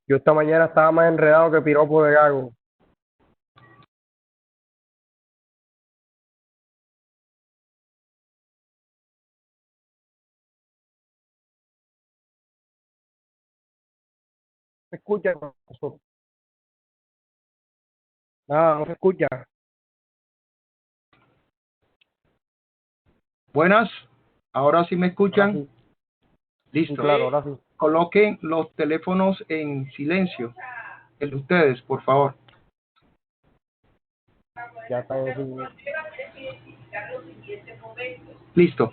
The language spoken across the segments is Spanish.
Yo esta mañana estaba más enredado que piropo de gago. ¿Se escucha? Nada, no se escucha. Buenas, ahora sí me Ahora escuchan. sí, Listo. claro, ahora sí. Coloquen los teléfonos en silencio. El de ustedes, por favor. Ya está definido. Listo.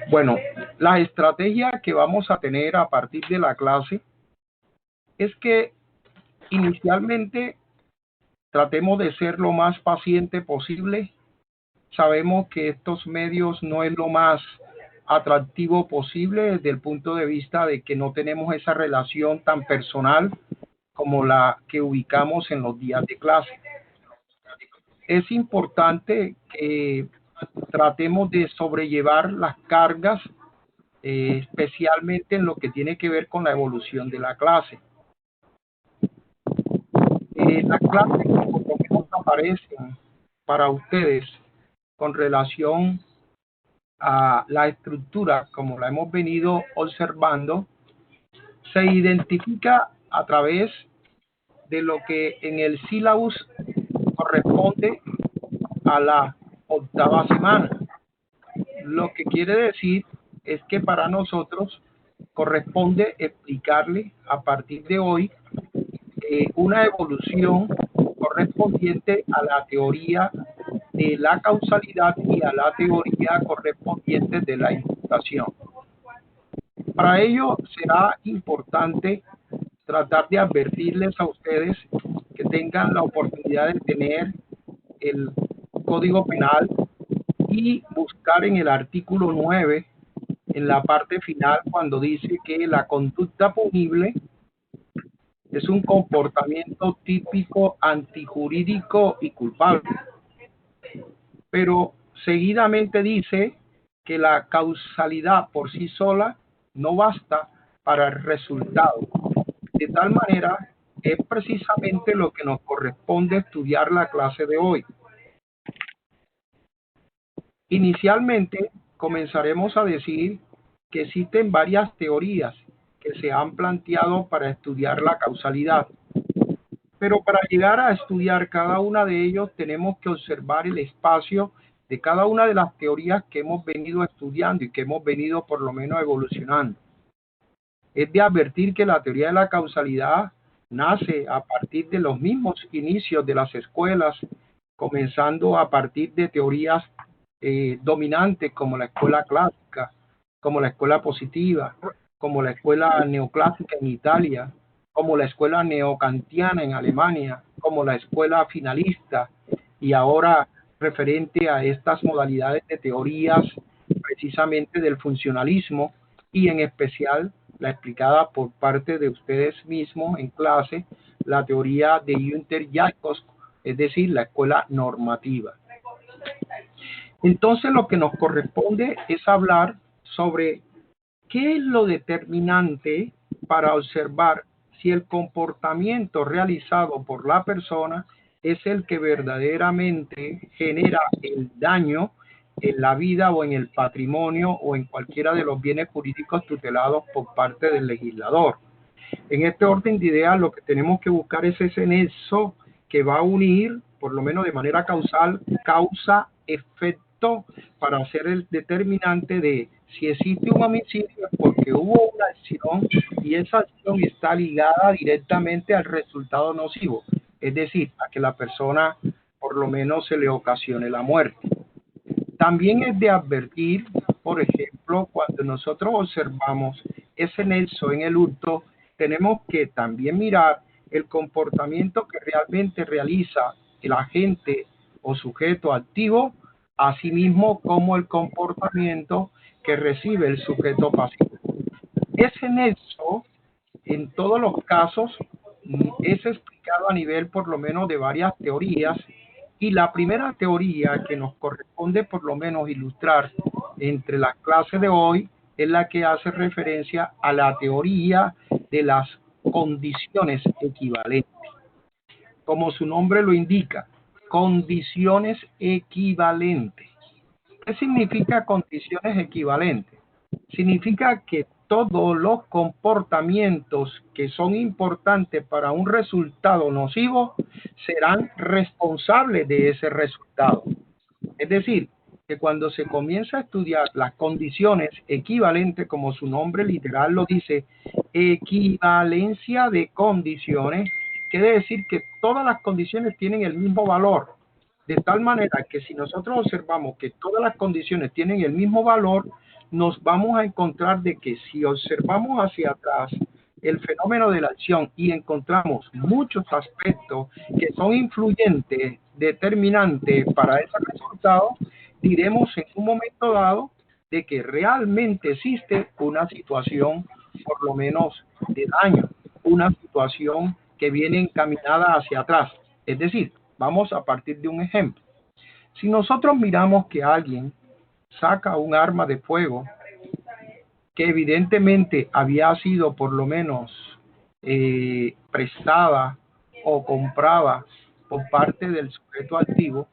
Bueno, la estrategia que vamos a tener a partir de la clase es que inicialmente tratemos de ser lo más paciente posible. Sabemos que estos medios no es lo más atractivo posible desde el punto de vista de que no tenemos esa relación tan personal como la que ubicamos en los días de clase. Es importante que tratemos de sobrellevar las cargas, especialmente en lo que tiene que ver con la evolución de la clase. Las clases que por lo menos aparecen para ustedes con relación a la estructura como la hemos venido observando, se identifica a través de lo que en el sílabus corresponde a la octava semana. Lo que quiere decir es que para nosotros corresponde explicarle a partir de hoy una evolución correspondiente a la teoría de la causalidad y a la teoría correspondiente de la imputación. Para ello será importante tratar de advertirles a ustedes que tengan la oportunidad de tener el Código Penal y buscar en el artículo 9, en la parte final, cuando dice que la conducta punible es un comportamiento típico, antijurídico y culpable. Pero seguidamente dice que la causalidad por sí sola no basta para el resultado. De tal manera, es precisamente lo que nos corresponde estudiar la clase de hoy. Inicialmente, comenzaremos a decir que existen varias teorías que se han planteado para estudiar la causalidad. Pero para llegar a estudiar cada una de ellos tenemos que observar el espacio de cada una de las teorías que hemos venido estudiando y que hemos venido por lo menos evolucionando. Es de advertir que la teoría de la causalidad nace a partir de los mismos inicios de las escuelas, comenzando a partir de teorías dominantes como la escuela clásica, como la escuela positiva, como la escuela neoclásica en Italia, como la escuela neocantiana en Alemania, como la escuela finalista, y ahora referente a estas modalidades de teorías precisamente del funcionalismo y en especial la explicada por parte de ustedes mismos en clase, la teoría de Günther-Jacobs, es decir, la escuela normativa. Entonces lo que nos corresponde es hablar sobre qué es lo determinante para observar si el comportamiento realizado por la persona es el que verdaderamente genera el daño en la vida o en el patrimonio o en cualquiera de los bienes jurídicos tutelados por parte del legislador. En este orden de ideas, lo que tenemos que buscar es ese nexo que va a unir, por lo menos de manera causal, causa-efecto, para ser el determinante de si existe un homicidio es porque hubo una acción y esa acción está ligada directamente al resultado nocivo, es decir, a que la persona por lo menos se le ocasione la muerte. También es de advertir, por ejemplo, cuando nosotros observamos ese nexo en el hurto, tenemos que también mirar el comportamiento que realmente realiza el agente o sujeto activo, asimismo como el comportamiento que recibe el sujeto pasivo. Ese nexo, en todos los casos, es explicado a nivel por lo menos de varias teorías, y la primera teoría que nos corresponde por lo menos ilustrar entre las clases de hoy es la que hace referencia a la teoría de las condiciones equivalentes. Como su nombre lo indica, condiciones equivalentes. ¿Qué significa condiciones equivalentes? Significa que todos los comportamientos que son importantes para un resultado nocivo serán responsables de ese resultado. Es decir, que cuando se comienza a estudiar las condiciones equivalentes, como su nombre literal lo dice, equivalencia de condiciones, quiere decir que todas las condiciones tienen el mismo valor. De tal manera que si nosotros observamos que todas las condiciones tienen el mismo valor, nos vamos a encontrar de que si observamos hacia atrás el fenómeno de la acción y encontramos muchos aspectos que son influyentes, determinantes para ese resultado, diremos en un momento dado de que realmente existe una situación, por lo menos de daño, una situación que viene encaminada hacia atrás. Es decir, vamos a partir de un ejemplo. Si nosotros miramos que alguien saca un arma de fuego que evidentemente había sido por lo menos prestada o comprada por parte del sujeto activo,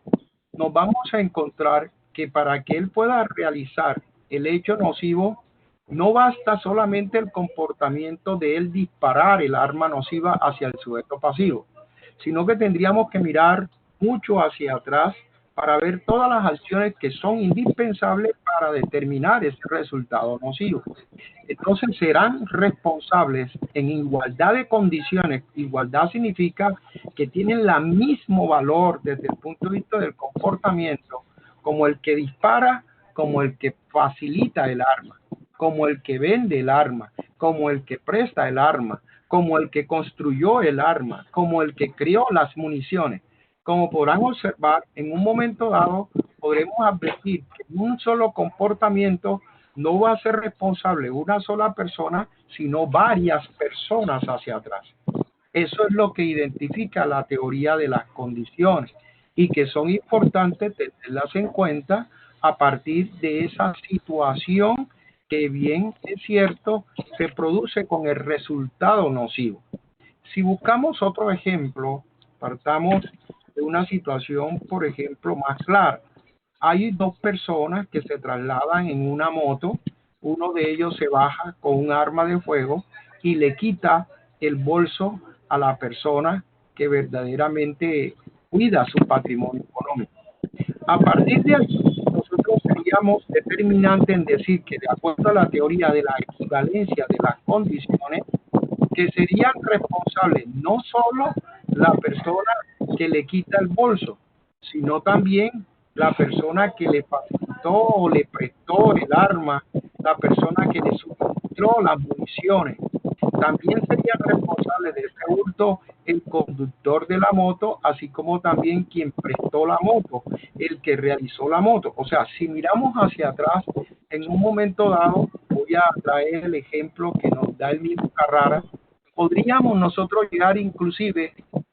nos vamos a encontrar que para que él pueda realizar el hecho nocivo, no basta solamente el comportamiento de él disparar el arma nociva hacia el sujeto pasivo, sino que tendríamos que mirar mucho hacia atrás para ver todas las acciones que son indispensables para determinar ese resultado nocivo. Entonces serán responsables en igualdad de condiciones. Igualdad significa que tienen el mismo valor desde el punto de vista del comportamiento, como el que dispara, como el que facilita el arma, como el que vende el arma, como el que presta el arma, como el que construyó el arma, como el que creó las municiones. Como podrán observar, en un momento dado podremos advertir que un solo comportamiento no va a ser responsable una sola persona, sino varias personas hacia atrás. Eso es lo que identifica la teoría de las condiciones y que son importantes tenerlas en cuenta a partir de esa situación que bien es cierto se produce con el resultado nocivo. Si buscamos otro ejemplo, partamos de una situación, por ejemplo, más clara. Hay dos personas que se trasladan en una moto, uno de ellos se baja con un arma de fuego y le quita el bolso a la persona que verdaderamente cuida su patrimonio económico. A partir de aquí, nosotros seríamos determinantes en decir que de acuerdo a la teoría de la equivalencia de las condiciones, que serían responsables no solo la persona que le quita el bolso, sino también la persona que le facilitó o le prestó el arma, la persona que le suministró las municiones. También serían responsables de ese hurto el conductor de la moto, así como también quien prestó la moto, el que realizó la moto. O sea, si miramos hacia atrás, en un momento dado, voy a traer el ejemplo que nos da el mismo Carrara, podríamos nosotros llegar inclusive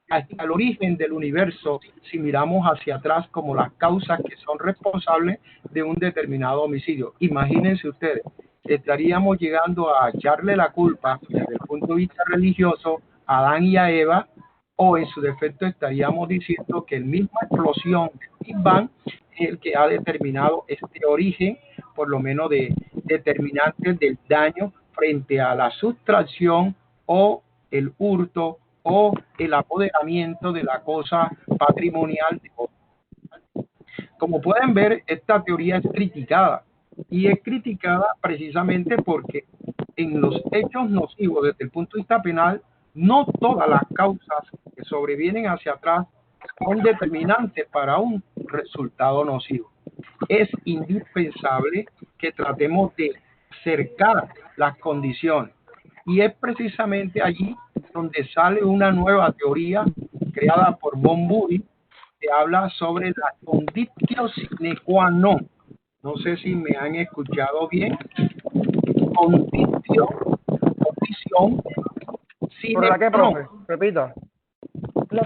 hasta el origen del universo si miramos hacia atrás como las causas que son responsables de un determinado homicidio. Imagínense ustedes, estaríamos llegando a echarle la culpa desde el punto de vista religioso a Adán y a Eva, o en su defecto estaríamos diciendo que el misma explosión del Big Bang es el que ha determinado este origen, por lo menos de determinantes del daño frente a la sustracción o el hurto o el apoderamiento de la cosa patrimonial. Como pueden ver, esta teoría es criticada y es criticada precisamente porque en los hechos nocivos desde el punto de vista penal, no todas las causas que sobrevienen hacia atrás son determinantes para un resultado nocivo. Es indispensable que tratemos de acercar las condiciones y es precisamente allí donde sale una nueva teoría creada por Von Bury que habla sobre la conditio sine qua non. No sé si me han escuchado bien. Conditio, condición sine ¿Por la qué, qua non. profe? Repita.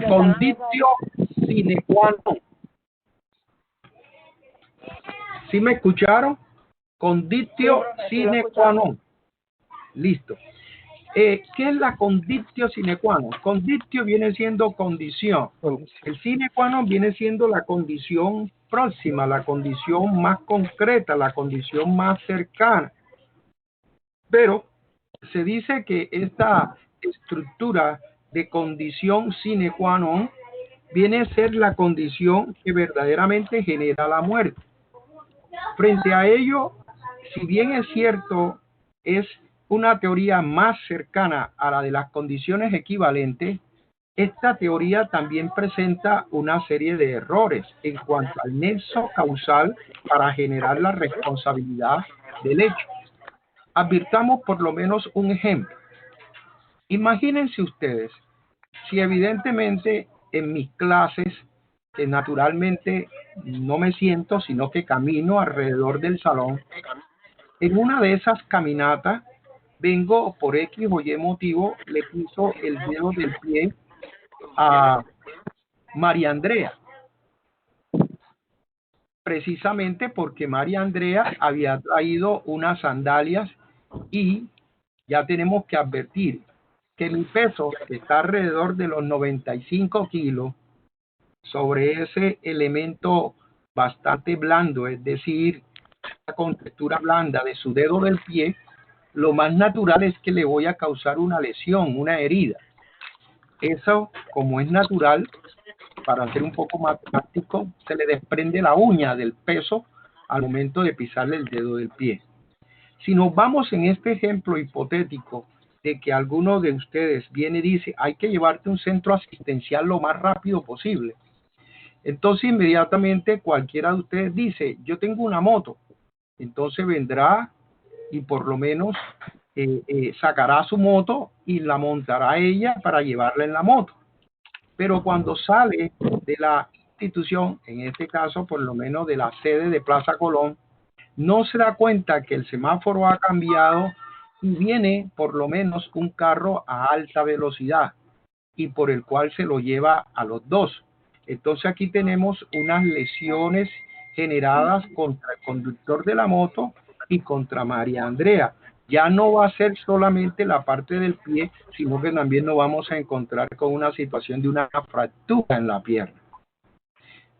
Conditio sine qua non. ¿Sí me escucharon? Conditio sine qua non. Listo. ¿Qué es la conditio sine qua non? Conditio viene siendo condición. El sine qua non viene siendo la condición próxima, la condición más concreta, la condición más cercana. Pero se dice que esta estructura de condición sine qua non viene a ser la condición que verdaderamente genera la muerte. Frente a ello, si bien es cierto, es una teoría más cercana a la de las condiciones equivalentes, esta teoría también presenta una serie de errores en cuanto al nexo causal para generar la responsabilidad del hecho. Advirtamos por lo menos un ejemplo. Imagínense ustedes, si evidentemente en mis clases, que naturalmente no me siento, sino que camino alrededor del salón, en una de esas caminatas, vengo por X o Y motivo, le piso el dedo del pie a María Andrea, precisamente porque María Andrea había traído unas sandalias y ya tenemos que advertir que mi peso está alrededor de los 95 kilos sobre ese elemento bastante blando, es decir, con textura blanda de su dedo del pie. Lo más natural es que le voy a causar una lesión, una herida. Eso, como es natural, para ser un poco más práctico, se le desprende la uña del peso al momento de pisarle el dedo del pie. Si nos vamos en este ejemplo hipotético de que alguno de ustedes viene y dice, hay que llevarte a un centro asistencial lo más rápido posible, entonces inmediatamente cualquiera de ustedes dice, yo tengo una moto, entonces vendrá y por lo menos sacará su moto y la montará ella para llevarla en la moto. Pero cuando sale de la institución, en este caso por lo menos de la sede de Plaza Colón, no se da cuenta que el semáforo ha cambiado y viene por lo menos un carro a alta velocidad y por el cual se lo lleva a los dos. Entonces aquí tenemos unas lesiones generadas contra el conductor de la moto y contra María Andrea. Ya no va a ser solamente la parte del pie, sino que también nos vamos a encontrar con una situación de una fractura en la pierna.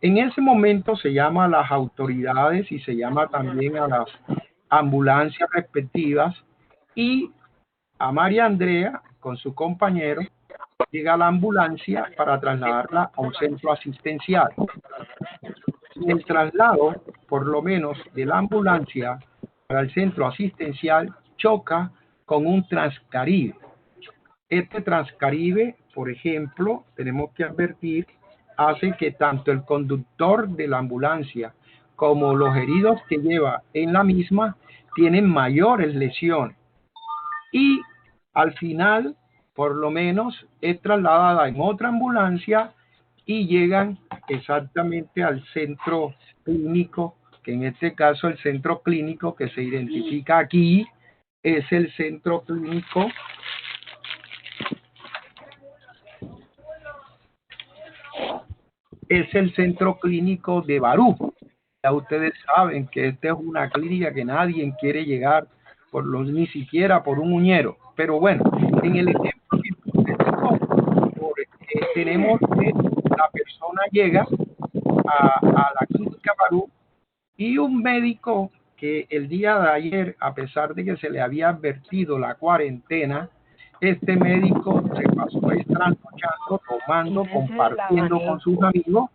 En ese momento se llama a las autoridades y se llama también a las ambulancias respectivas y a María Andrea con su compañero llega la ambulancia para trasladarla a un centro asistencial. En el traslado, por lo menos de la ambulancia para el centro asistencial, choca con un Transcaribe. Este Transcaribe, por ejemplo, tenemos que advertir, hace que tanto el conductor de la ambulancia como los heridos que lleva en la misma tienen mayores lesiones. Y al final, por lo menos, es trasladada en otra ambulancia y llegan exactamente al centro clínico, que en este caso el centro clínico que se identifica aquí es el centro clínico de Barú. Ya ustedes saben que esta es una clínica que nadie quiere llegar ni siquiera por un uñero. Pero bueno, en el ejemplo tenemos que la persona llega a la clínica Barú y un médico que el día de ayer, a pesar de que se le había advertido la cuarentena, este médico se pasó trasnochando, tomando, compartiendo con sus amigos,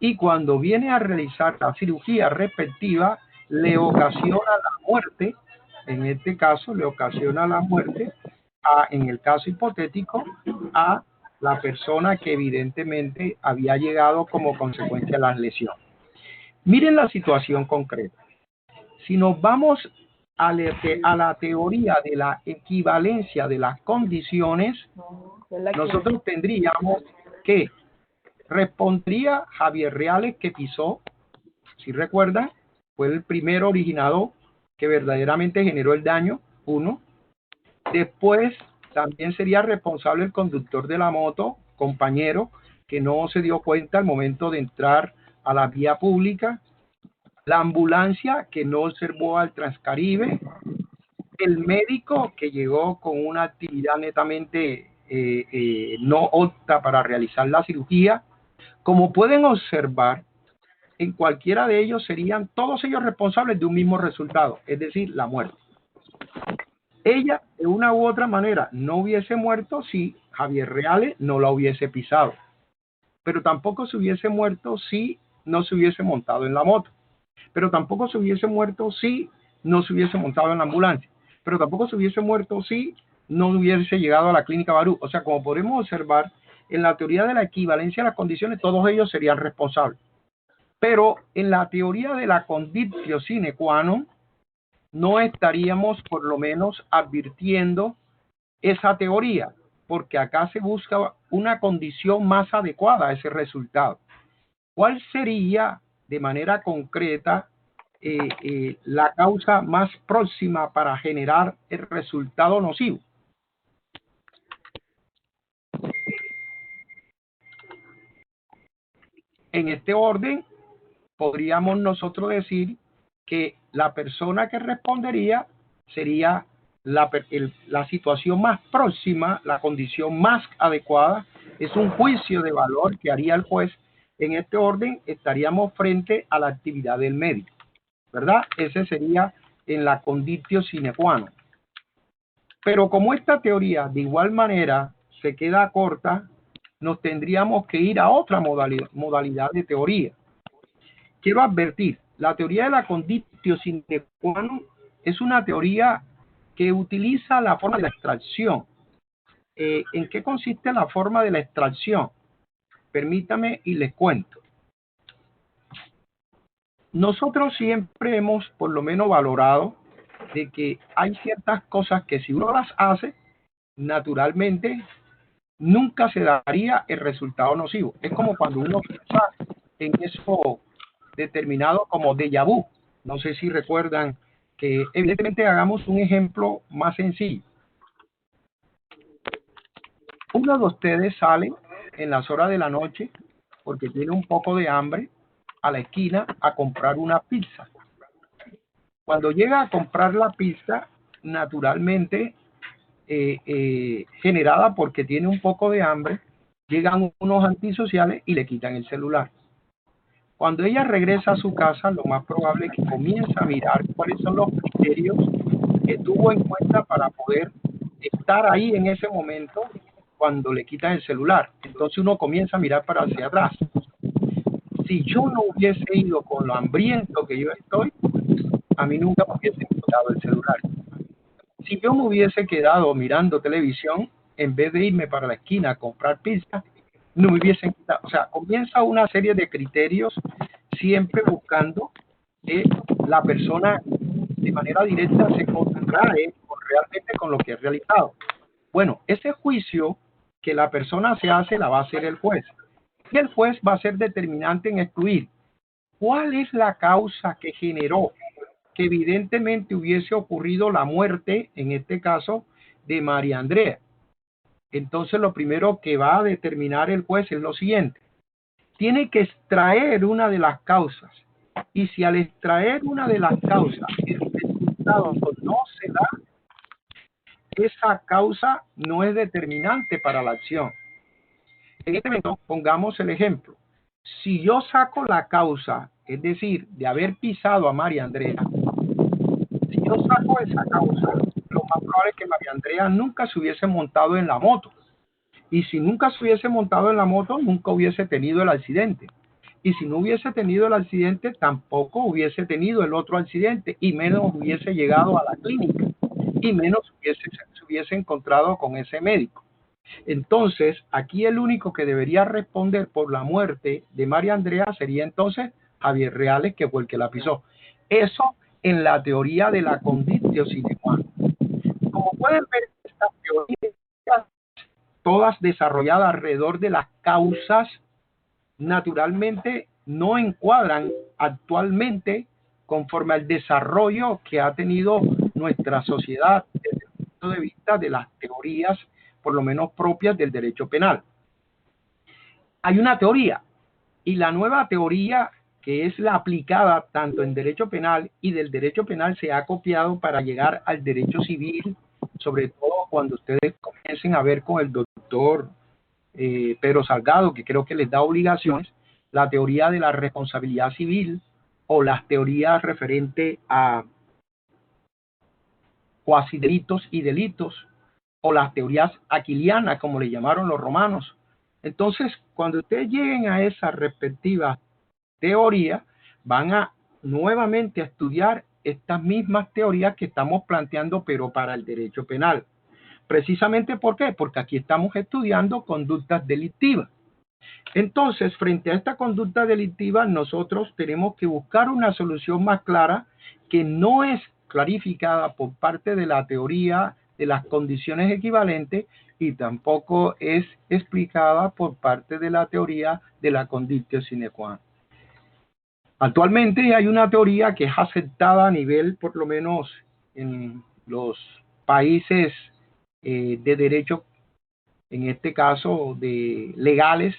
y cuando viene a realizar la cirugía respectiva, le ocasiona la muerte. En este caso, le ocasiona la muerte, en el caso hipotético, a la persona que evidentemente había llegado como consecuencia de las lesiones. Miren la situación concreta. Si nos vamos a la teoría de la equivalencia de las condiciones, nosotros tendríamos que respondría Javier Reales, que pisó, si recuerdan, fue el primer originador que verdaderamente generó el daño, uno. Después también sería responsable el conductor de la moto, compañero, que no se dio cuenta al momento de entrar a la vía pública. La ambulancia, que no observó al Transcaribe. el médico que llegó con una actividad netamente no opta para realizar la cirugía, como pueden observar, en cualquiera de ellos serían todos ellos responsables de un mismo resultado, es decir, la muerte. Ella, de una u otra manera, no hubiese muerto si Javier Reales no la hubiese pisado, pero tampoco se hubiese muerto si no se hubiese montado en la moto, pero tampoco se hubiese muerto si no se hubiese montado en la ambulancia, pero tampoco se hubiese muerto si no hubiese llegado a la clínica Barú. O sea, como podemos observar, en la teoría de la equivalencia de las condiciones, todos ellos serían responsables. Pero en la teoría de la conditio sine qua non, no estaríamos por lo menos advirtiendo esa teoría, porque acá se busca una condición más adecuada a ese resultado. ¿Cuál sería de manera concreta la causa más próxima para generar el resultado nocivo? En este orden, podríamos nosotros decir que la persona que respondería sería la situación más próxima, la condición más adecuada, es un juicio de valor que haría el juez. En este orden estaríamos frente a la actividad del médico, ¿verdad? Ese sería en la conditio sine qua non. Pero como esta teoría de igual manera se queda corta, nos tendríamos que ir a otra modalidad de teoría. Quiero advertir, la teoría de la conditio sine qua non es una teoría que utiliza la forma de la extracción. ¿En qué consiste la forma de la extracción? Permítame y les cuento. Nosotros siempre hemos por lo menos valorado de que hay ciertas cosas que si uno las hace, naturalmente nunca se daría el resultado nocivo. Es como cuando uno piensa en eso determinado como déjà vu. No sé si recuerdan que evidentemente hagamos un ejemplo más sencillo. Uno de ustedes sale en las horas de la noche porque tiene un poco de hambre a la esquina a comprar una pizza. Cuando llega a comprar la pizza, naturalmente generada porque tiene un poco de hambre, llegan unos antisociales y le quitan el celular. Cuando ella regresa a su casa, lo más probable es que comience a mirar cuáles son los criterios que tuvo en cuenta para poder estar ahí en ese momento cuando le quitan el celular. Entonces uno comienza a mirar para hacia atrás. Si yo no hubiese ido con lo hambriento que yo estoy, a mí nunca me hubiesen quitado el celular. Si yo me hubiese quedado mirando televisión, en vez de irme para la esquina a comprar pizza, no me hubiesen quitado. O sea, comienza una serie de criterios siempre buscando que la persona de manera directa se contrae realmente con lo que es realizado. Bueno, ese juicio que la persona se hace la va a hacer el juez. Y el juez va a ser determinante en excluir cuál es la causa que generó que evidentemente hubiese ocurrido la muerte, en este caso, de María Andrea. Entonces, lo primero que va a determinar el juez es lo siguiente. Tiene que extraer una de las causas. Y si al extraer una de las causas el resultado no se da, esa causa no es determinante para la acción. En este momento, pongamos el ejemplo. Si yo saco la causa, es decir, de haber pisado a María Andrea, si yo saco esa causa, lo más probable es que María Andrea nunca se hubiese montado en la moto. Y si nunca se hubiese montado en la moto, nunca hubiese tenido el accidente. Y si no hubiese tenido el accidente, tampoco hubiese tenido el otro accidente, y menos hubiese llegado a la clínica, y menos se hubiese encontrado con ese médico. Entonces, aquí el único que debería responder por la muerte de María Andrea sería entonces Javier Reales, que fue el que la pisó. Eso en la teoría de la conditio sine qua non. Como pueden ver, estas teorías, todas desarrolladas alrededor de las causas, naturalmente no encuadran actualmente conforme al desarrollo que ha tenido nuestra sociedad desde el punto de vista de las teorías, por lo menos propias del derecho penal. Hay una teoría, y la nueva teoría que es la aplicada tanto en derecho penal, y del derecho penal se ha copiado para llegar al derecho civil, sobre todo cuando ustedes comiencen a ver con el doctor Pedro Salgado, que creo que les da obligaciones, la teoría de la responsabilidad civil o las teorías referentes a cuasi delitos y delitos, o las teorías aquilianas, como le llamaron los romanos. Entonces, cuando ustedes lleguen a esa respectiva teoría, van a nuevamente a estudiar estas mismas teorías que estamos planteando, pero para el derecho penal. Precisamente, ¿por qué? Porque aquí estamos estudiando conductas delictivas. Entonces, frente a esta conducta delictiva, nosotros tenemos que buscar una solución más clara, que no es clarificada por parte de la teoría de las condiciones equivalentes y tampoco es explicada por parte de la teoría de la conditio sine qua non. Actualmente hay una teoría que es aceptada a nivel, por lo menos en los países de derecho, en este caso de legales,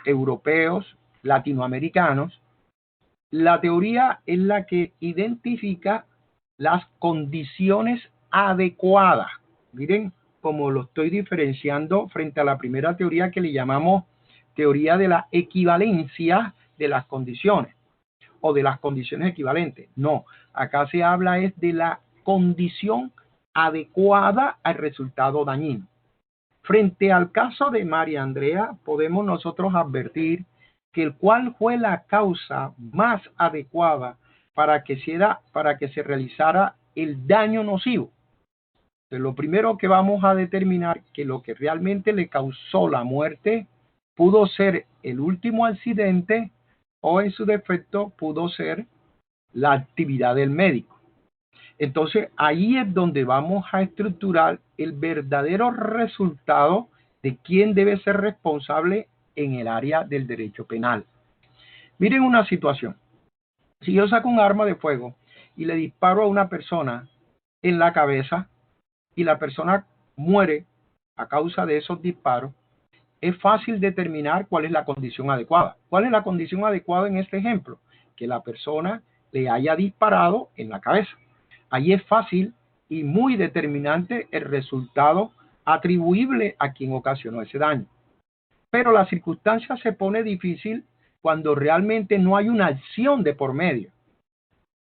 europeos, latinoamericanos. La teoría es la que identifica las condiciones adecuadas. Miren cómo lo estoy diferenciando frente a la primera teoría, que le llamamos teoría de la equivalencia de las condiciones o de las condiciones equivalentes. No, acá se habla es de la condición adecuada al resultado dañino. Frente al caso de María Andrea, podemos nosotros advertir que cuál fue la causa más adecuada para que se realizara el daño nocivo. Entonces, lo primero que vamos a determinar, que lo que realmente le causó la muerte pudo ser el último accidente, o en su defecto pudo ser la actividad del médico. Entonces, ahí es donde vamos a estructurar el verdadero resultado de quién debe ser responsable en el área del derecho penal. Miren una situación. Si yo saco un arma de fuego y le disparo a una persona en la cabeza y la persona muere a causa de esos disparos, es fácil determinar cuál es la condición adecuada. ¿Cuál es la condición adecuada en este ejemplo? Que la persona le haya disparado en la cabeza. Ahí es fácil y muy determinante el resultado atribuible a quien ocasionó ese daño. Pero la circunstancia se pone difícil cuando realmente no hay una acción de por medio,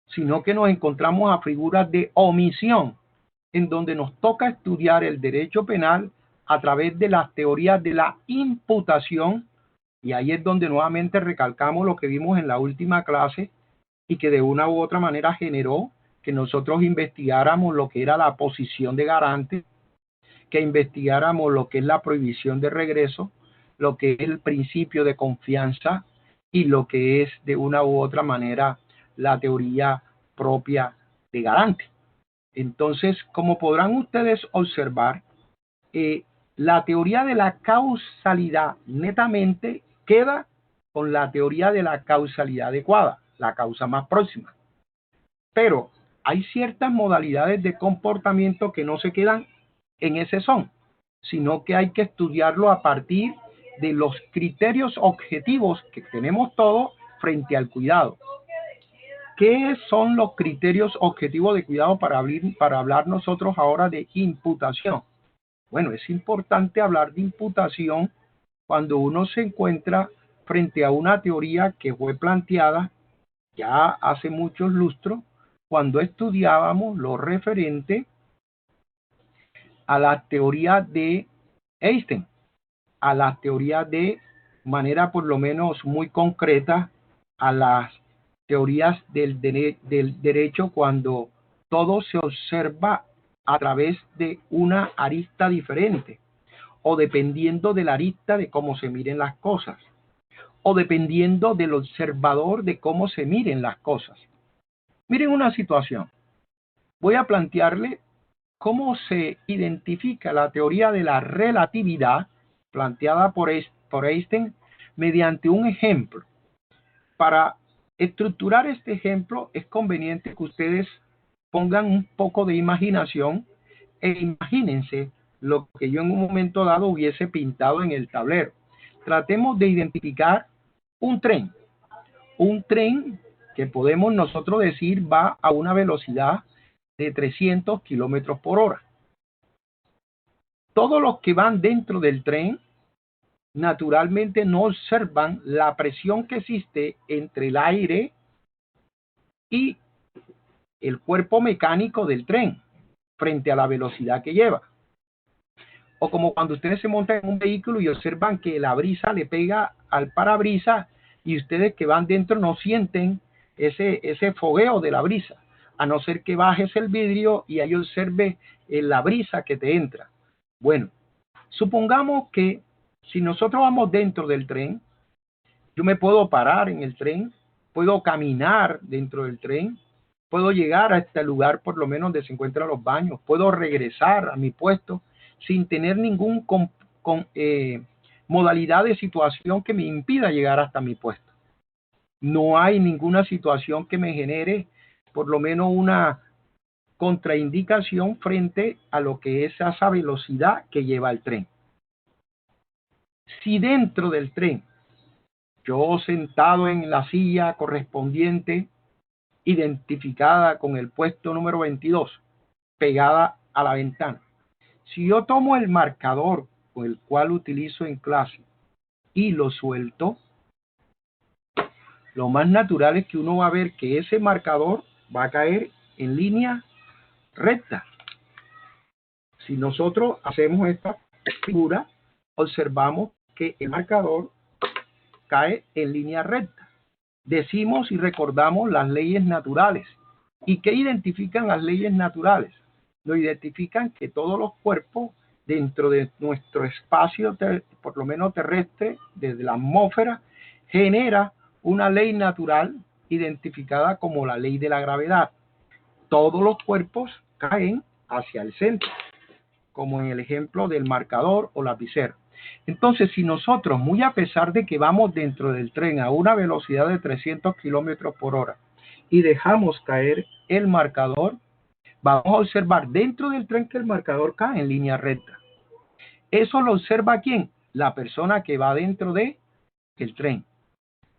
sino que nos encontramos a figuras de omisión, en donde nos toca estudiar el derecho penal a través de las teorías de la imputación, y ahí es donde nuevamente recalcamos lo que vimos en la última clase y que de una u otra manera generó que nosotros investigáramos lo que era la posición de garante, que investigáramos lo que es la prohibición de regreso, lo que es el principio de confianza y lo que es de una u otra manera la teoría propia de garante. Entonces, como podrán ustedes observar, la teoría de la causalidad netamente queda con la teoría de la causalidad adecuada, la causa más próxima. Pero hay ciertas modalidades de comportamiento que no se quedan en ese son, sino que hay que estudiarlo a partir de los criterios objetivos que tenemos todos frente al cuidado. ¿Qué son los criterios objetivos de cuidado para hablar nosotros ahora de imputación? Bueno, es importante hablar de imputación cuando uno se encuentra frente a una teoría que fue planteada ya hace muchos lustros, cuando estudiábamos lo referente a la teoría de Einstein, a la teoría de manera por lo menos muy concreta, a las teorías del derecho, cuando todo se observa a través de una arista diferente, o dependiendo de la arista de cómo se miren las cosas, o dependiendo del observador de cómo se miren las cosas. Miren una situación. Voy a plantearle cómo se identifica la teoría de la relatividad planteada por Einstein mediante un ejemplo. Para estructurar este ejemplo es conveniente que ustedes pongan un poco de imaginación e imagínense lo que yo en un momento dado hubiese pintado en el tablero. Tratemos de identificar un tren. un tren que podemos nosotros decir va a una velocidad de 300 kilómetros por hora. Todos los que van dentro del tren naturalmente no observan la presión que existe entre el aire y el cuerpo mecánico del tren frente a la velocidad que lleva. O como cuando ustedes se montan en un vehículo y observan que la brisa le pega al parabrisas y ustedes que van dentro no sienten ese fogueo de la brisa, a no ser que bajes el vidrio y ahí observe la brisa que te entra. Bueno, supongamos que si nosotros vamos dentro del tren, yo me puedo parar en el tren, puedo caminar dentro del tren, puedo llegar a este lugar por lo menos donde se encuentran los baños, puedo regresar a mi puesto sin tener ningún modalidad de situación que me impida llegar hasta mi puesto. No hay ninguna situación que me genere por lo menos una contraindicación frente a lo que es esa velocidad que lleva el tren. Si dentro del tren, yo sentado en la silla correspondiente, identificada con el puesto número 22, pegada a la ventana, si yo tomo el marcador con el cual utilizo en clase y lo suelto, lo más natural es que uno va a ver que ese marcador va a caer en línea recta. Si nosotros hacemos esta figura, observamos que el marcador cae en línea recta. Decimos y recordamos las leyes naturales. ¿Y qué identifican las leyes naturales? Lo identifican que todos los cuerpos dentro de nuestro espacio, por lo menos terrestre, desde la atmósfera, genera una ley natural identificada como la ley de la gravedad. Todos los cuerpos caen hacia el centro, como en el ejemplo del marcador o lapicero. Entonces, si nosotros, muy a pesar de que vamos dentro del tren a una velocidad de 300 kilómetros por hora y dejamos caer el marcador, vamos a observar dentro del tren que el marcador cae en línea recta. ¿Eso lo observa quién? La persona que va dentro del tren.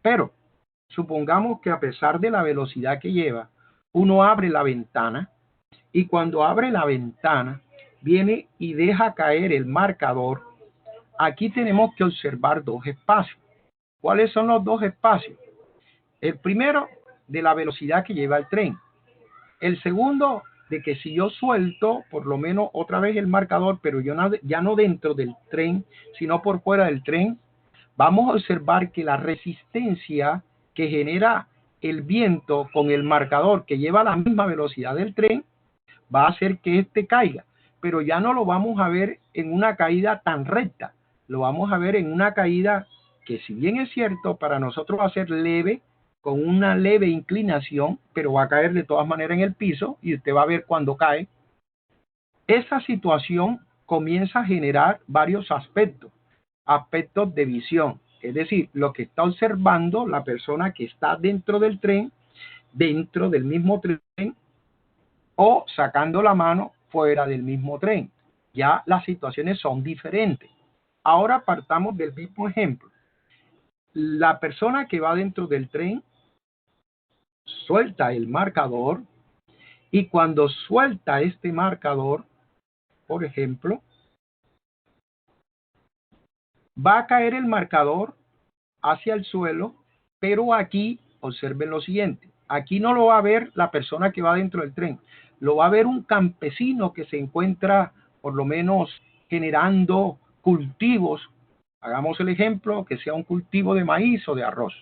Pero supongamos que a pesar de la velocidad que lleva, uno abre la ventana y cuando abre la ventana viene y deja caer el marcador. Aquí tenemos que observar dos espacios. ¿Cuáles son los dos espacios? El primero, de la velocidad que lleva el tren. El segundo, de que si yo suelto por lo menos otra vez el marcador, pero yo ya no dentro del tren, sino por fuera del tren, vamos a observar que la resistencia que genera el viento con el marcador que lleva la misma velocidad del tren va a hacer que este caiga, pero ya no lo vamos a ver en una caída tan recta, lo vamos a ver en una caída que, si bien es cierto, para nosotros va a ser leve, con una leve inclinación, pero va a caer de todas maneras en el piso y usted va a ver cuando cae. Esa situación comienza a generar varios aspectos de visión, es decir, lo que está observando la persona que está dentro del tren, dentro del mismo tren, o sacando la mano fuera del mismo tren. Ya las situaciones son diferentes. Ahora partamos del mismo ejemplo. La persona que va dentro del tren suelta el marcador y cuando suelta este marcador, por ejemplo, va a caer el marcador hacia el suelo, pero aquí observen lo siguiente. Aquí no lo va a ver la persona que va dentro del tren, lo va a ver un campesino que se encuentra por lo menos generando cultivos. Hagamos el ejemplo que sea un cultivo de maíz o de arroz.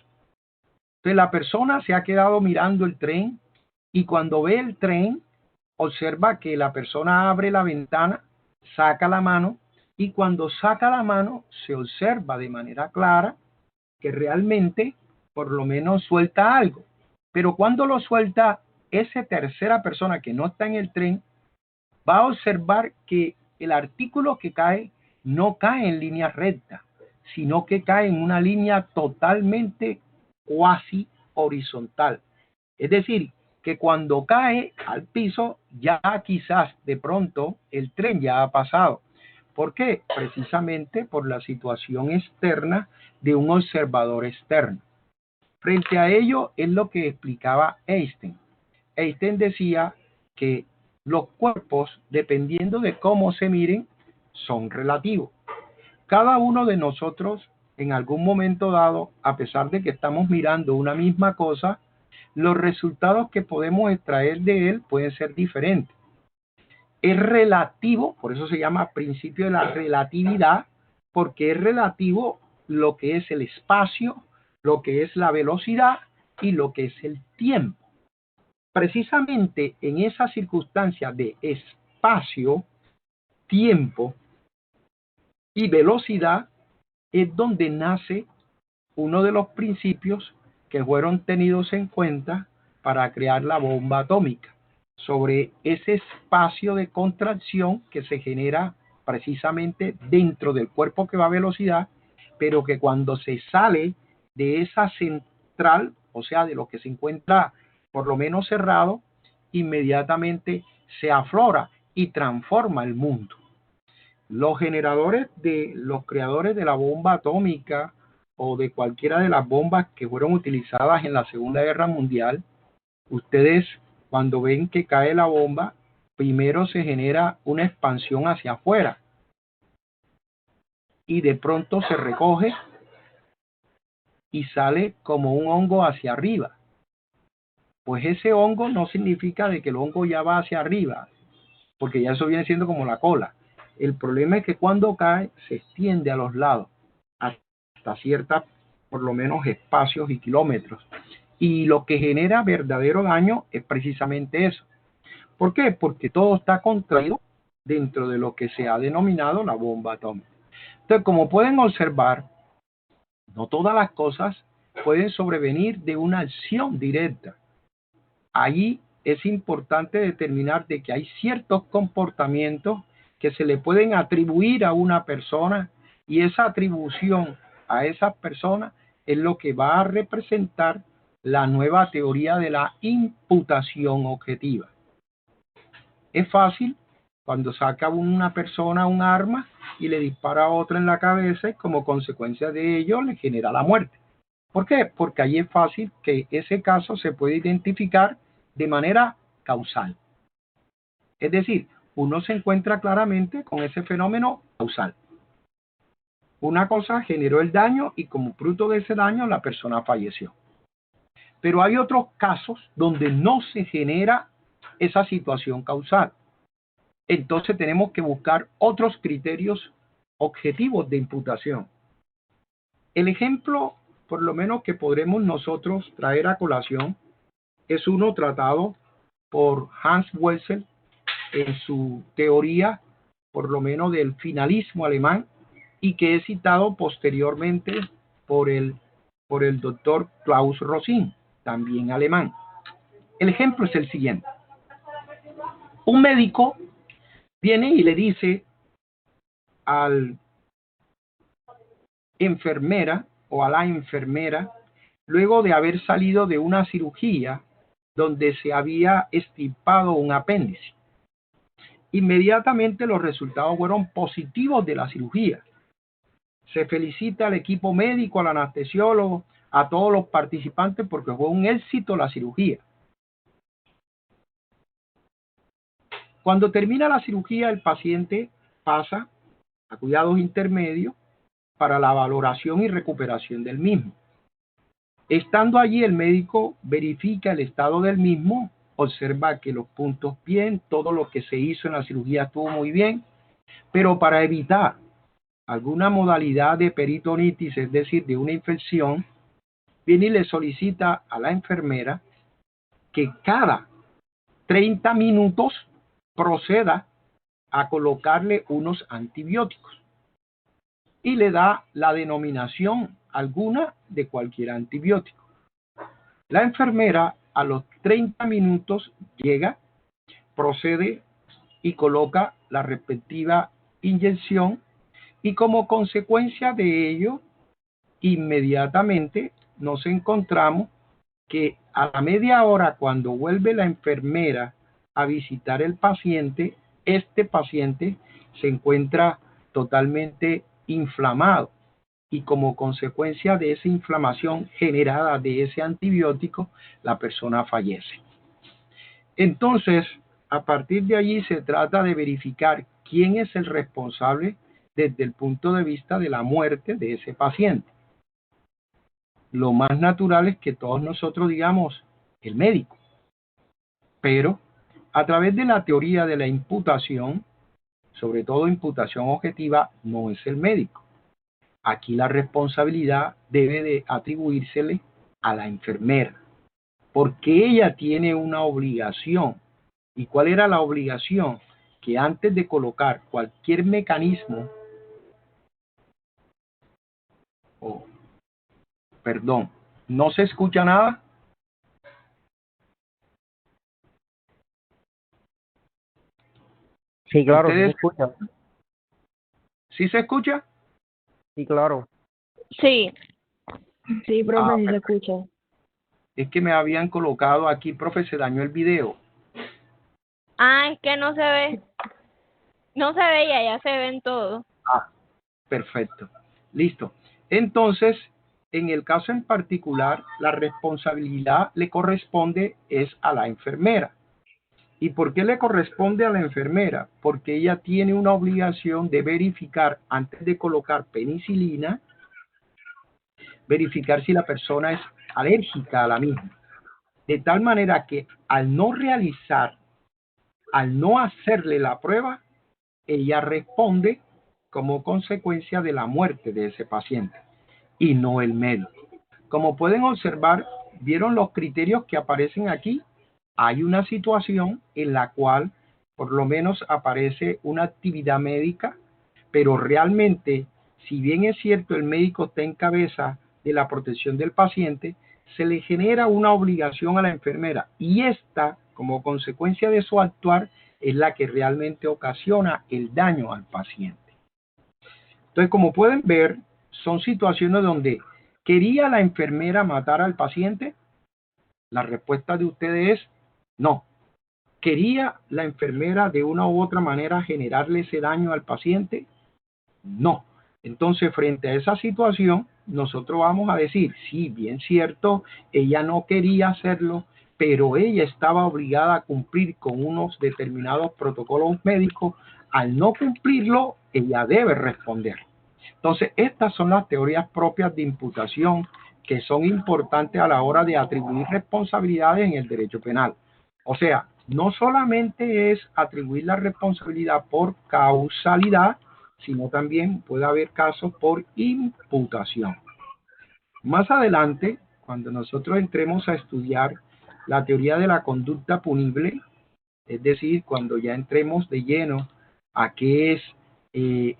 Entonces la persona se ha quedado mirando el tren y cuando ve el tren observa que la persona abre la ventana, saca la mano y cuando saca la mano se observa de manera clara que realmente por lo menos suelta algo. Pero cuando lo suelta, esa tercera persona que no está en el tren va a observar que el artículo que cae no cae en línea recta, sino que cae en una línea totalmente cuasi horizontal. Es decir, que cuando cae al piso, ya quizás de pronto el tren ya ha pasado. ¿Por qué? Precisamente por la situación externa de un observador externo. Frente a ello es lo que explicaba Einstein. Einstein decía que los cuerpos, dependiendo de cómo se miren, son relativos. Cada uno de nosotros, en algún momento dado, a pesar de que estamos mirando una misma cosa, los resultados que podemos extraer de él pueden ser diferentes. Es relativo, por eso se llama principio de la relatividad, porque es relativo lo que es el espacio, lo que es la velocidad y lo que es el tiempo. Precisamente en esa circunstancia de espacio, tiempo y velocidad es donde nace uno de los principios que fueron tenidos en cuenta para crear la bomba atómica, sobre ese espacio de contracción que se genera precisamente dentro del cuerpo que va a velocidad, pero que cuando se sale de esa central, o sea, de lo que se encuentra por lo menos cerrado, inmediatamente se aflora y transforma el mundo. Los generadores de los creadores de la bomba atómica o de cualquiera de las bombas que fueron utilizadas en la Segunda Guerra Mundial, ustedes cuando ven que cae la bomba, primero se genera una expansión hacia afuera y de pronto se recoge y sale como un hongo hacia arriba. Pues ese hongo no significa de que el hongo ya va hacia arriba, porque ya eso viene siendo como la cola. El problema es que cuando cae se extiende a los lados hasta ciertas, por lo menos, espacios y kilómetros. Y lo que genera verdadero daño es precisamente eso. ¿Por qué? Porque todo está contraído dentro de lo que se ha denominado la bomba atómica. Entonces, como pueden observar, no todas las cosas pueden sobrevenir de una acción directa. Allí es importante determinar de que hay ciertos comportamientos que se le pueden atribuir a una persona y esa atribución a esa persona es lo que va a representar la nueva teoría de la imputación objetiva. Es fácil cuando saca una persona un arma y le dispara a otra en la cabeza y como consecuencia de ello le genera la muerte. ¿Por qué? Porque ahí es fácil que ese caso se puede identificar de manera causal. Es decir, uno se encuentra claramente con ese fenómeno causal. Una cosa generó el daño y como fruto de ese daño la persona falleció. Pero hay otros casos donde no se genera esa situación causal. Entonces tenemos que buscar otros criterios objetivos de imputación. El ejemplo, por lo menos que podremos nosotros traer a colación, es uno tratado por Hans Wessel en su teoría, por lo menos del finalismo alemán, y que es citado posteriormente por el doctor Klaus Rosin, también alemán. El ejemplo es el siguiente. Un médico viene y le dice al enfermera o a la enfermera, luego de haber salido de una cirugía donde se había extirpado un apéndice. Inmediatamente los resultados fueron positivos de la cirugía. Se felicita al equipo médico, al anestesiólogo, a todos los participantes porque fue un éxito la cirugía. Cuando termina la cirugía, el paciente pasa a cuidados intermedios para la valoración y recuperación del mismo. Estando allí, el médico verifica el estado del mismo, observa que los puntos bien, todo lo que se hizo en la cirugía estuvo muy bien, pero para evitar alguna modalidad de peritonitis, es decir, de una infección, viene y le solicita a la enfermera que cada 30 minutos proceda a colocarle unos antibióticos y le da la denominación alguna de cualquier antibiótico. La enfermera a los 30 minutos llega, procede y coloca la respectiva inyección y como consecuencia de ello, inmediatamente nos encontramos que a la media hora cuando vuelve la enfermera a visitar el paciente, este paciente se encuentra totalmente inflamado y como consecuencia de esa inflamación generada de ese antibiótico, la persona fallece. Entonces, a partir de allí se trata de verificar quién es el responsable desde el punto de vista de la muerte de ese paciente. Lo más natural es que todos nosotros digamos el médico, pero a través de la teoría de la imputación, sobre todo imputación objetiva, no es el médico. Aquí la responsabilidad debe de atribuírsele a la enfermera, porque ella tiene una obligación. ¿Y cuál era la obligación? Que antes de colocar cualquier mecanismo, perdón, ¿no se escucha nada? Sí, claro, sí se ¿Ustedes escucha. sí se escucha? Sí, claro. Sí, sí, profe, sí se Perfecto. escucha. Es que me habían colocado aquí, profe, se dañó el video. Ah, es que no se ve. No se veía, ya se ven todo. Ah, perfecto. Listo. Entonces, en el caso en particular, la responsabilidad le corresponde es a la enfermera. ¿Y por qué le corresponde a la enfermera? Porque ella tiene una obligación de verificar antes de colocar penicilina, verificar si la persona es alérgica a la misma. De tal manera que al no realizar, al no hacerle la prueba, ella responde como consecuencia de la muerte de ese paciente y no el médico. Como pueden observar, ¿vieron los criterios que aparecen aquí? Hay una situación en la cual por lo menos aparece una actividad médica, pero realmente, si bien es cierto el médico está en cabeza de la protección del paciente, se le genera una obligación a la enfermera y esta, como consecuencia de su actuar, es la que realmente ocasiona el daño al paciente. Entonces, como pueden ver, son situaciones donde ¿quería la enfermera matar al paciente? La respuesta de ustedes es no. ¿Quería la enfermera de una u otra manera generarle ese daño al paciente? No. Entonces, frente a esa situación, nosotros vamos a decir, sí, bien cierto, ella no quería hacerlo, pero ella estaba obligada a cumplir con unos determinados protocolos médicos. Al no cumplirlo, ella debe responder. Entonces, estas son las teorías propias de imputación que son importantes a la hora de atribuir responsabilidades en el derecho penal. O sea, no solamente es atribuir la responsabilidad por causalidad, sino también puede haber casos por imputación. Más adelante, cuando nosotros entremos a estudiar la teoría de la conducta punible, es decir, cuando ya entremos de lleno a qué es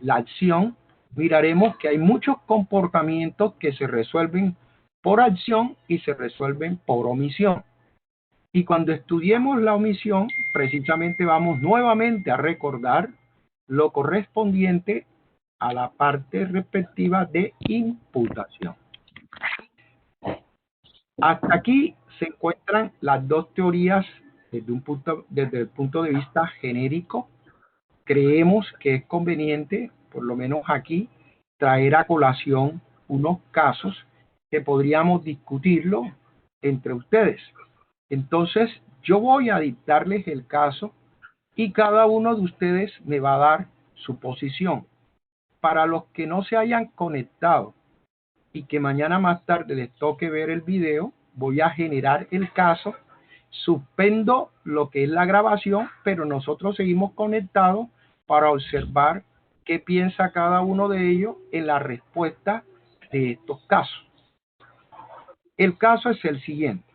la acción, miraremos que hay muchos comportamientos que se resuelven por acción y se resuelven por omisión. Y cuando estudiemos la omisión, precisamente vamos nuevamente a recordar lo correspondiente a la parte respectiva de imputación. Hasta aquí se encuentran las dos teorías desde el punto de vista genérico. Creemos que es conveniente, por lo menos aquí, traer a colación unos casos que podríamos discutirlo entre ustedes. Entonces, yo voy a dictarles el caso y cada uno de ustedes me va a dar su posición. Para los que no se hayan conectado y que mañana más tarde les toque ver el video, voy a generar el caso, suspendo lo que es la grabación, pero nosotros seguimos conectados para observar qué piensa cada uno de ellos en la respuesta de estos casos. El caso es el siguiente.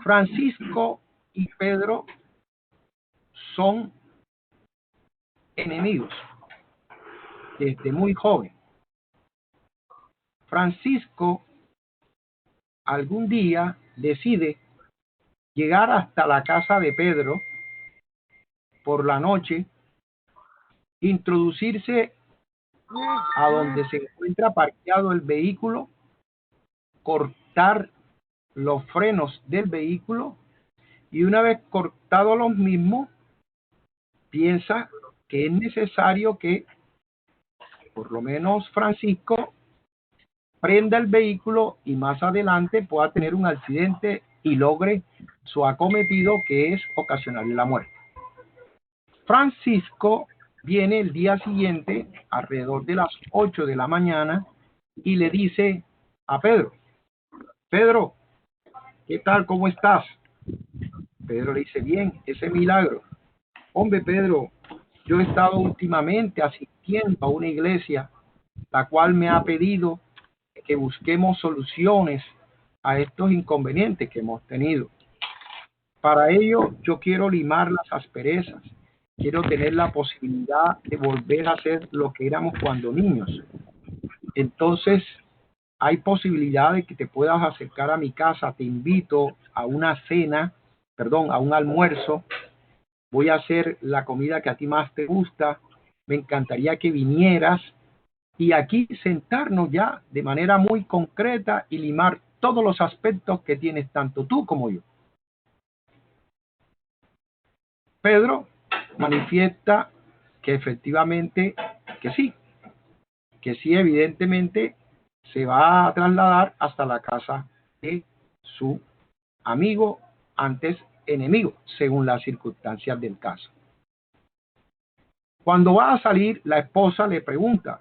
Francisco y Pedro son enemigos desde muy joven. Francisco algún día decide llegar hasta la casa de Pedro por la noche, introducirse a donde se encuentra parqueado el vehículo, cortar los frenos del vehículo y una vez cortados los mismos, piensa que es necesario que por lo menos Francisco prenda el vehículo y más adelante pueda tener un accidente y logre su acometido, que es ocasionarle la muerte. Francisco viene el día siguiente, alrededor de las 8 de la mañana, y le dice a Pedro: Pedro, ¿qué tal? ¿Cómo estás? Pedro le dice: bien, ese milagro. Hombre, Pedro, yo he estado últimamente asistiendo a una iglesia, la cual me ha pedido que busquemos soluciones a estos inconvenientes que hemos tenido. Para ello, yo quiero limar las asperezas. Quiero tener la posibilidad de volver a ser lo que éramos cuando niños. Entonces, hay posibilidad de que te puedas acercar a mi casa. Te invito a una cena, a un almuerzo. Voy a hacer la comida que a ti más te gusta. Me encantaría que vinieras y aquí sentarnos ya de manera muy concreta y limar todos los aspectos que tienes tanto tú como yo. Pedro manifiesta que efectivamente que sí, evidentemente se va a trasladar hasta la casa de su amigo, antes enemigo, según las circunstancias del caso. Cuando va a salir, la esposa le pregunta: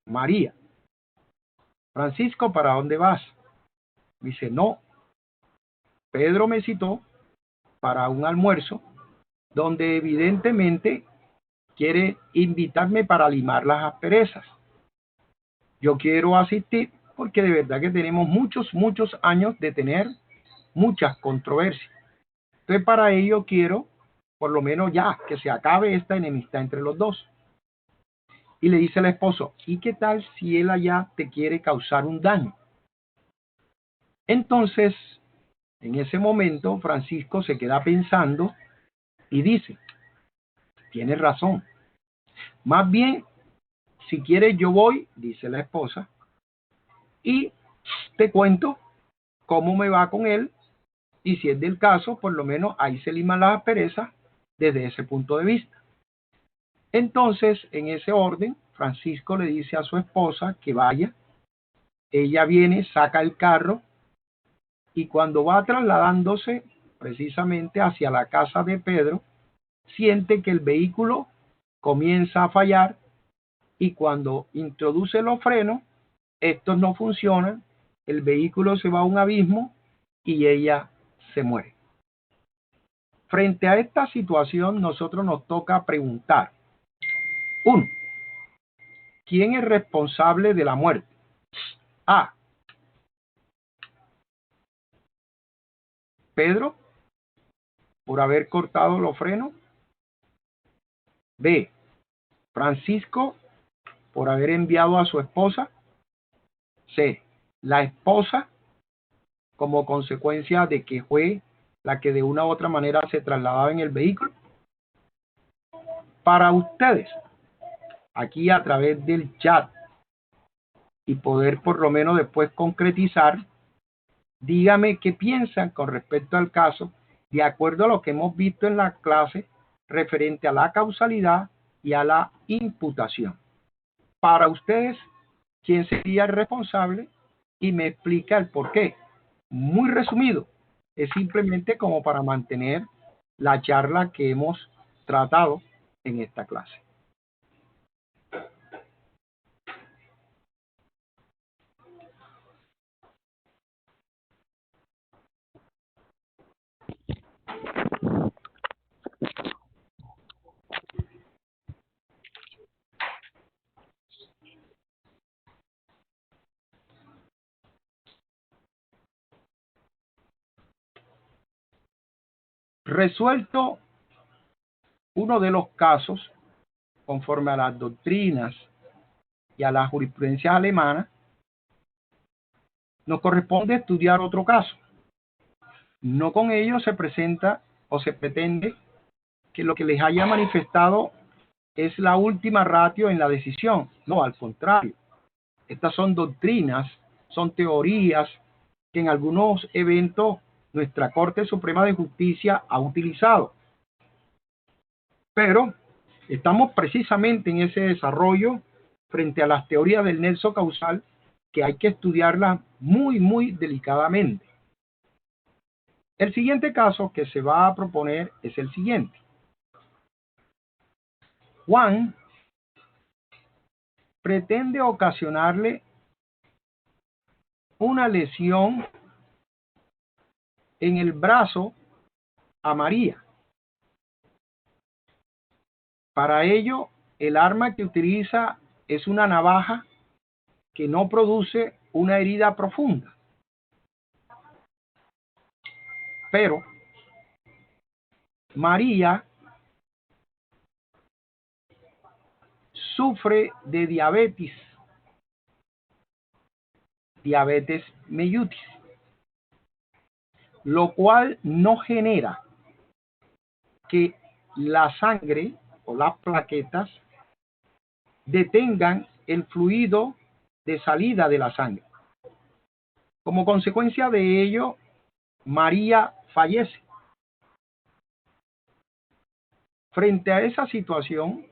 María, Francisco, ¿para dónde vas? Dice: no, Pedro me citó para un almuerzo donde evidentemente quiere invitarme para limar las asperezas. Yo quiero asistir porque de verdad que tenemos muchos años de tener muchas controversias. Entonces, para ello quiero, por lo menos ya, que se acabe esta enemistad entre los dos. Y le dice el esposo: ¿y qué tal si él allá te quiere causar un daño? Entonces, en ese momento, Francisco se queda pensando y dice: tienes razón. Más bien, si quieres yo voy, dice la esposa, y te cuento cómo me va con él, y si es del caso, por lo menos ahí se liman las asperezas desde ese punto de vista. Entonces, en ese orden, Francisco le dice a su esposa que vaya. Ella viene, saca el carro, y cuando va trasladándose precisamente hacia la casa de Pedro, siente que el vehículo comienza a fallar, y cuando introduce los frenos, estos no funcionan, el vehículo se va a un abismo y ella se muere. Frente a esta situación, nosotros nos toca preguntar: 1. ¿Quién es responsable de la muerte? A. Pedro, por haber cortado los frenos. B. Francisco, por haber enviado a su esposa. C. La esposa, como consecuencia de que fue la que de una u otra manera se trasladaba en el vehículo. Para ustedes, aquí a través del chat, y poder por lo menos después concretizar, dígame qué piensan con respecto al caso, de acuerdo a lo que hemos visto en la clase referente a la causalidad y a la imputación. Para ustedes, ¿quién sería el responsable? Y me explica el por qué. Muy resumido, es simplemente como para mantener la charla que hemos tratado en esta clase. Resuelto uno de los casos, conforme a las doctrinas y a la jurisprudencia alemana, nos corresponde estudiar otro caso. No con ello se presenta o se pretende que lo que les haya manifestado es la última ratio en la decisión. No, al contrario. Estas son doctrinas, son teorías que en algunos eventos nuestra Corte Suprema de Justicia ha utilizado. Pero estamos precisamente en ese desarrollo frente a las teorías del nexo causal que hay que estudiarlas muy, muy delicadamente. El siguiente caso que se va a proponer es el siguiente. Juan pretende ocasionarle una lesión en el brazo a María. Para ello, el arma que utiliza es una navaja que no produce una herida profunda. Pero María sufre de diabetes mellitus, lo cual no genera que la sangre o las plaquetas detengan el fluido de salida de la sangre. Como consecuencia de ello, María fallece. Frente a esa situación,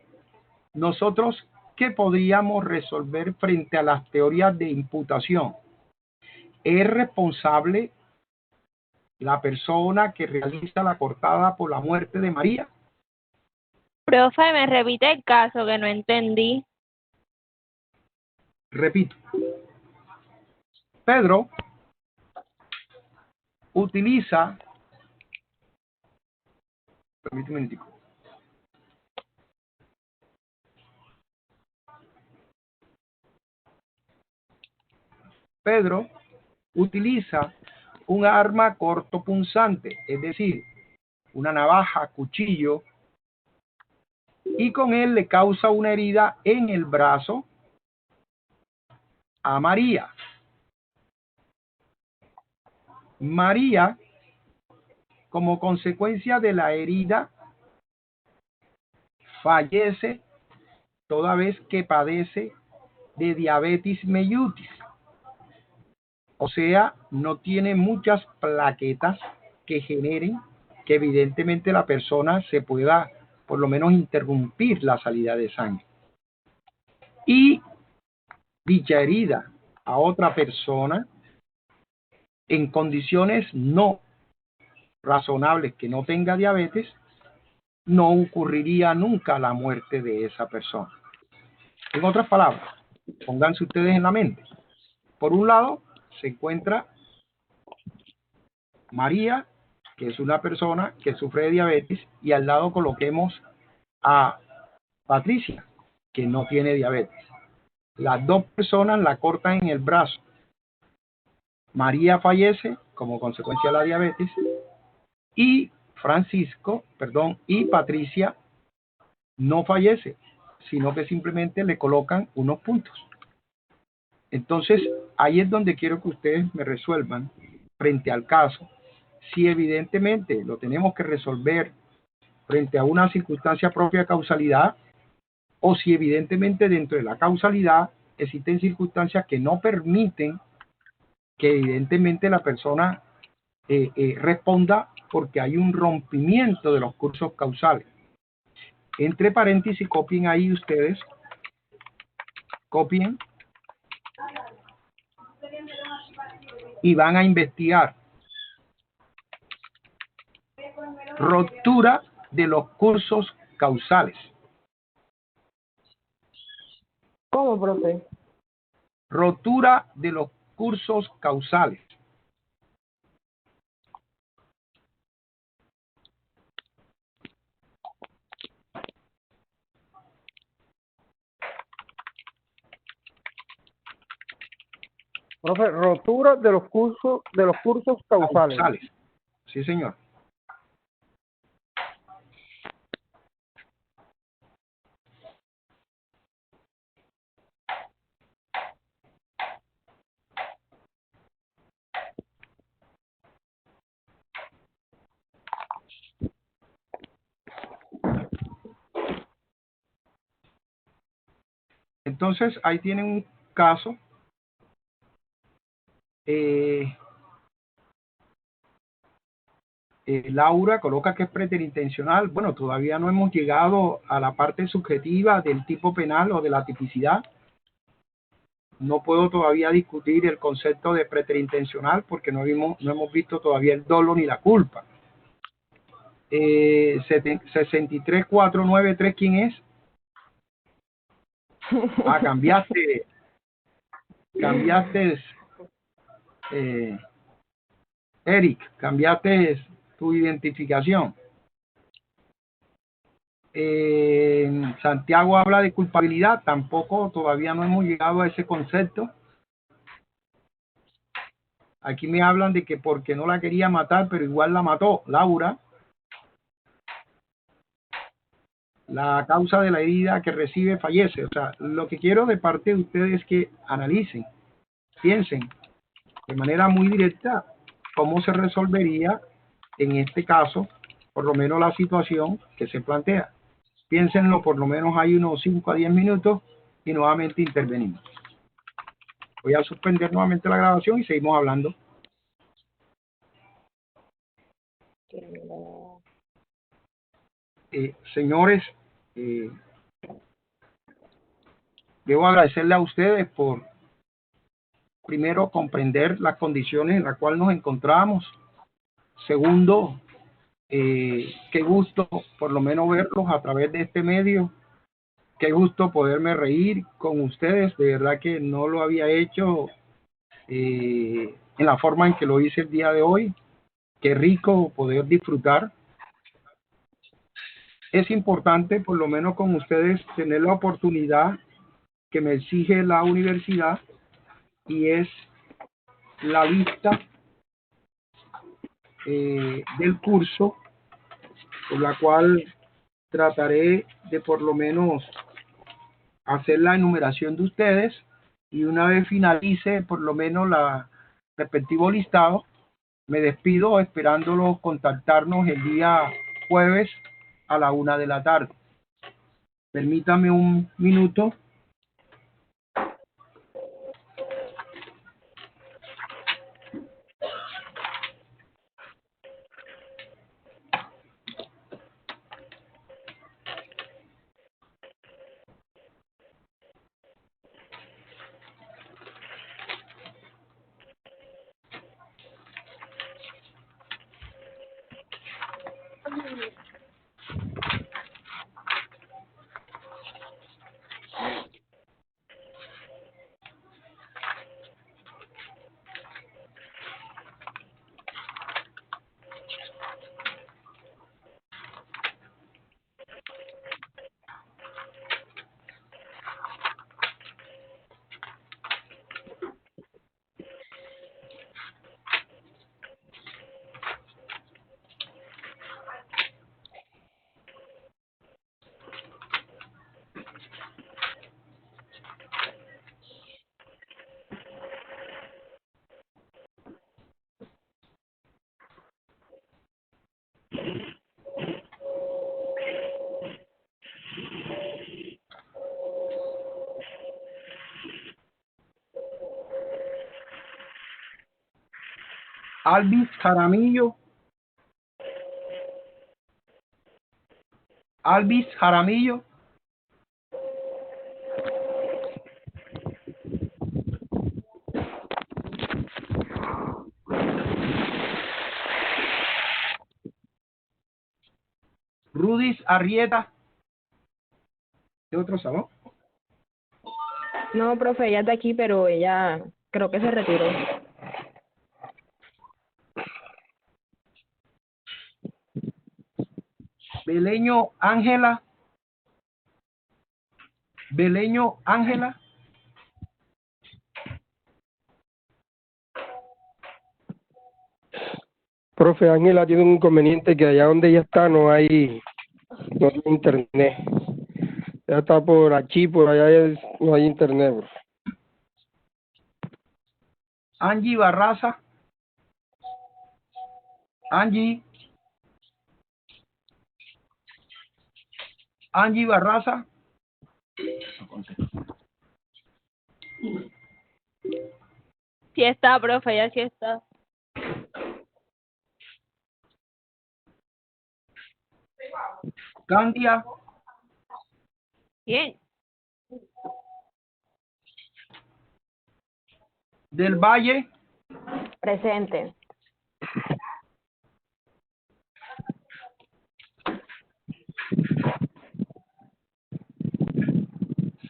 nosotros, ¿qué podríamos resolver frente a las teorías de imputación? ¿Es responsable la persona que realiza la cortada por la muerte de María? Profe, me repite el caso que no entendí. Repito, Pedro utiliza, permíteme un minutico. Pedro utiliza un arma cortopunzante, es decir, una navaja, cuchillo, y con él le causa una herida en el brazo a María. María, como consecuencia de la herida, fallece toda vez que padece de diabetes mellitus. O sea, no tiene muchas plaquetas que generen que evidentemente la persona se pueda por lo menos interrumpir la salida de sangre. Y dicha herida a otra persona en condiciones no razonables que no tenga diabetes, no ocurriría nunca la muerte de esa persona. En otras palabras, pónganse ustedes en la mente. Por un lado, se encuentra María, que es una persona que sufre de diabetes, y al lado coloquemos a Patricia, que no tiene diabetes. Las dos personas la cortan en el brazo. María fallece como consecuencia de la diabetes y y Patricia no fallece, sino que simplemente le colocan unos puntos. Entonces, ahí es donde quiero que ustedes me resuelvan frente al caso, si evidentemente lo tenemos que resolver frente a una circunstancia propia de causalidad, o si evidentemente dentro de la causalidad existen circunstancias que no permiten que evidentemente la persona responda porque hay un rompimiento de los cursos causales. Entre paréntesis, copien ahí ustedes, copien y van a investigar ruptura de los cursos causales. ¿Cómo, profe? Rotura de los cursos causales. Profe, rotura de los cursos causales. Causales. Sí, señor. Entonces, ahí tienen un caso. Laura coloca que es preterintencional. Bueno, todavía no hemos llegado a la parte subjetiva del tipo penal o de la tipicidad. no puedo todavía discutir el concepto de preterintencional porque no hemos visto todavía el dolo ni la culpa. 63493, ¿quién es? Ah, cambiaste, Eric, cambiaste tu identificación. Santiago habla de culpabilidad, tampoco, todavía no hemos llegado a ese concepto. Aquí me hablan de que porque no la quería matar, pero igual la mató. Laura, la causa de la herida que recibe fallece. O sea, lo que quiero de parte de ustedes es que analicen, piensen de manera muy directa cómo se resolvería en este caso, por lo menos la situación que se plantea. Piénsenlo, por lo menos hay unos 5 a 10 minutos y nuevamente intervenimos. Voy a suspender nuevamente la grabación y seguimos hablando. Señores, debo agradecerle a ustedes por, primero, comprender las condiciones en las cuales nos encontramos. Segundo, qué gusto por lo menos verlos a través de este medio. Qué gusto poderme reír con ustedes. De verdad que no lo había hecho en la forma en que lo hice el día de hoy. Qué rico poder disfrutar. Es importante, por lo menos con ustedes, tener la oportunidad que me exige la universidad, y es la lista del curso, por la cual trataré de por lo menos hacer la enumeración de ustedes, y una vez finalice por lo menos la respectivo listado, me despido esperándolos contactarnos el día jueves a la 1 de la tarde. Permítame un minuto. Alvis Jaramillo. Alvis Jaramillo. Rudis Arrieta. ¿De otro salón? No, profe, ella está aquí, pero ella creo que se retiró. Beleño Ángela. Beleño Ángela. Profe, Ángela tiene un inconveniente que allá donde ella está no hay internet. Ella está por aquí, por allá no hay internet, bro. Angie Barraza. Angie Barraza. Sí está, profe, ya sí está. Candia. Bien. del Valle, Presente.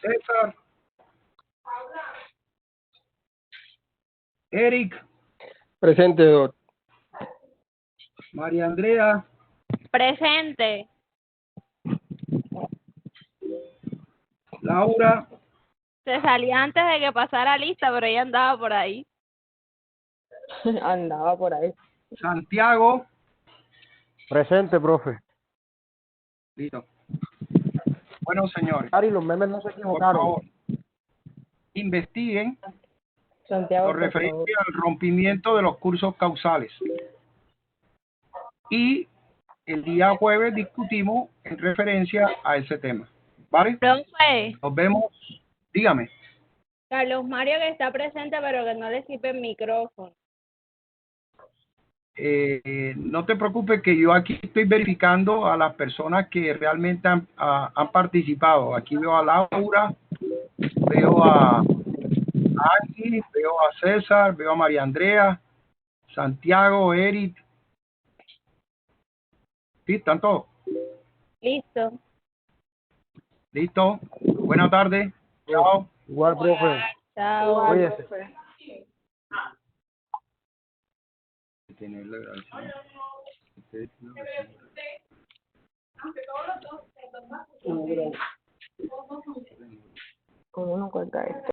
César, Eric, Presente, doctor. María Andrea, Presente. Laura, Se salía antes de que pasara lista, pero ella andaba por ahí. Andaba por ahí. Santiago. Presente, profe. Listo. Bueno, señores, Ari, los memes no se por equivocaron. favor, investiguen Santiago, lo por favor. referente al rompimiento de los cursos causales. Y el día jueves discutimos en referencia a ese tema. ¿Vale? Profe, Nos vemos. Dígame. Carlos Mario que está presente, pero que no le sirve el micrófono. No te preocupes que yo aquí estoy verificando a las personas que realmente han participado. Aquí veo a Laura, veo a Angie, veo a César, veo a María Andrea, Santiago, Eric. Sí, están todos. Listo. Listo. Buenas tardes. Chao. Igual, profe. Chao. Cuídese. ¿Cómo no cuenta esto?